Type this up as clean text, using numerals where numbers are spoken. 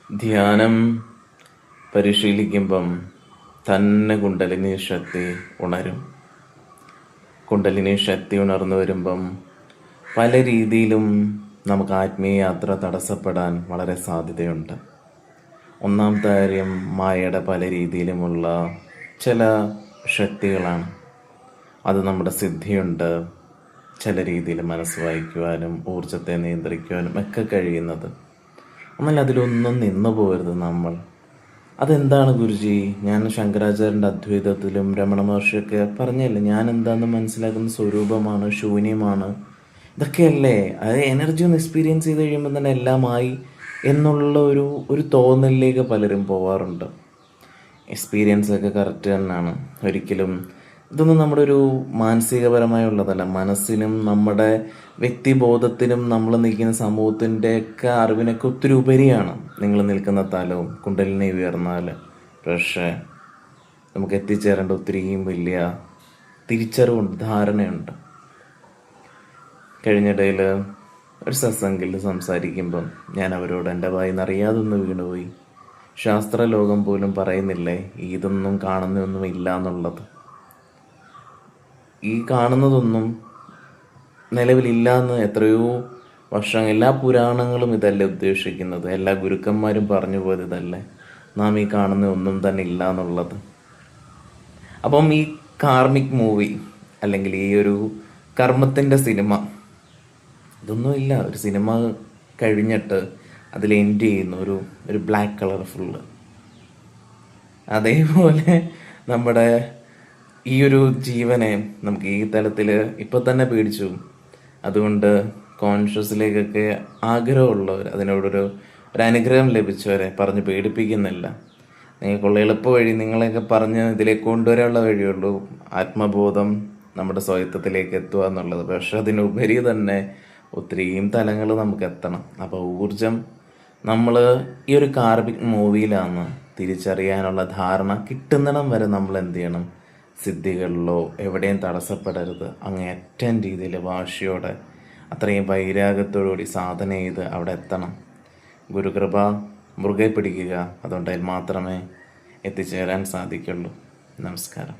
ധ്യാനം പരിശീലിക്കുമ്പം തന്നെ കുണ്ടലിനി ശക്തി ഉണരും. കുണ്ടലിനി ശക്തി ഉണർന്നു വരുമ്പം പല രീതിയിലും നമുക്ക് ആത്മീയ യാത്ര തടസ്സപ്പെടാൻ വളരെ സാധ്യതയുണ്ട്. ഒന്നാമത്തെ കാര്യം, മായയുടെ പല രീതിയിലുമുള്ള ചില ശക്തികളാണ്. അത് നമ്മുടെ സിദ്ധിയുണ്ട് ചില രീതിയിൽ മനസ്സ് വായിക്കുവാനും ഊർജത്തെ നിയന്ത്രിക്കുവാനും ഒക്കെ കഴിയുന്നത്. എന്നാൽ അതിലൊന്നും നിന്നു പോകരുത് നമ്മൾ. അതെന്താണ് ഗുരുജി? ഞാൻ ശങ്കരാചാര്യൻ്റെ അദ്വൈതത്തിലും രമണ മഹർഷിയൊക്കെ പറഞ്ഞല്ലേ, ഞാൻ എന്താണെന്ന് മനസ്സിലാക്കുന്ന സ്വരൂപമാണ്, ശൂന്യമാണ്, ഇതൊക്കെയല്ലേ. അത് എനർജി ഒന്ന് എക്സ്പീരിയൻസ് ചെയ്ത് കഴിയുമ്പോൾ തന്നെ എല്ലാമായി എന്നുള്ള ഒരു തോന്നലിലേക്ക് പലരും പോവാറുണ്ട്. എക്സ്പീരിയൻസ് ഒക്കെ കറക്റ്റ് തന്നെയാണ്. ഒരിക്കലും ഇതൊന്നും നമ്മുടെ ഒരു മാനസികപരമായുള്ളതല്ല. മനസ്സിനും നമ്മുടെ വ്യക്തിബോധത്തിനും നമ്മൾ നിൽക്കുന്ന സമൂഹത്തിൻ്റെയൊക്കെ അറിവിനൊക്കെ ഒത്തിരി ഉപരിയാണ് നിങ്ങൾ നിൽക്കുന്ന തലവും. കുണ്ടലിനി ഉയർന്നാൽ പക്ഷേ നമുക്ക് എത്തിച്ചേരേണ്ട ഒത്തിരിയും വലിയ തിരിച്ചറിവുണ്ട്, ധാരണയുണ്ട്. കഴിഞ്ഞിടയിൽ ഒരു സത്സംഗിൽ സംസാരിക്കുമ്പം ഞാൻ അവരോട് എൻ്റെ വായിന്ന് അറിയാതൊന്ന് വീണുപോയി. ശാസ്ത്രലോകം പോലും പറയുന്നില്ലേ ഇതൊന്നും കാണുന്നതൊന്നും ഇല്ല എന്നുള്ളത്. ഈ കാണുന്നതൊന്നും നിലവിലില്ല എന്ന് എത്രയോ വർഷം എല്ലാ പുരാണങ്ങളും ഇതല്ലേ ഉദ്ദേശിക്കുന്നത്. എല്ലാ ഗുരുക്കന്മാരും പറഞ്ഞു പോയത് ഇതല്ലേ, നാം ഈ കാണുന്ന ഒന്നും തന്നെ ഇല്ല എന്നുള്ളത്. അപ്പം ഈ കാർമിക് മൂവി അല്ലെങ്കിൽ ഈ ഒരു കർമ്മത്തിൻ്റെ സിനിമ, ഇതൊന്നുമില്ല. ഒരു സിനിമ കഴിഞ്ഞിട്ട് അതിൽ എൻഡ് ചെയ്യുന്നു ഒരു ബ്ലാക്ക് കളർ ഫുള്ള്. അതേപോലെ നമ്മുടെ ഈ ഒരു ജീവനെ നമുക്ക് ഈ തലത്തിൽ ഇപ്പം തന്നെ പേടിച്ചു. അതുകൊണ്ട് കോൺഷ്യസിലേക്കൊക്കെ ആഗ്രഹമുള്ളവർ, അതിനോടൊരു അനുഗ്രഹം ലഭിച്ചവരെ പറഞ്ഞ് പേടിപ്പിക്കുന്നില്ല. നിങ്ങൾക്കുള്ള എളുപ്പ വഴി നിങ്ങളെയൊക്കെ പറഞ്ഞ് ഇതിലേക്ക് കൊണ്ടുവരാനുള്ള വഴിയുള്ളൂ ആത്മബോധം നമ്മുടെ സ്വയത്വത്തിലേക്ക് എത്തുക എന്നുള്ളത്. പക്ഷെ അതിനുപരി തന്നെ ഒത്തിരിയും തലങ്ങൾ നമുക്ക് എത്തണം. അപ്പോൾ ഊർജം നമ്മൾ ഈ ഒരു കാർമിക് മൂവിയിലാണ് തിരിച്ചറിയാനുള്ള ധാരണ കിട്ടുന്നിടം വരെ നമ്മൾ എന്ത് ചെയ്യണം? സിദ്ധികളിലോ എവിടെയും തടസ്സപ്പെടരുത്. അങ്ങേയറ്റം രീതിയിൽ വാശിയോടെ അത്രയും വൈരാഗ്യത്തോടുകൂടി സാധന ചെയ്ത് അവിടെ എത്തണം. ഗുരുകൃപ മുറുകെ പിടിക്കുക. അതുകൊണ്ട് അതിൽ മാത്രമേ എത്തിച്ചേരാൻ സാധിക്കുള്ളൂ. നമസ്കാരം.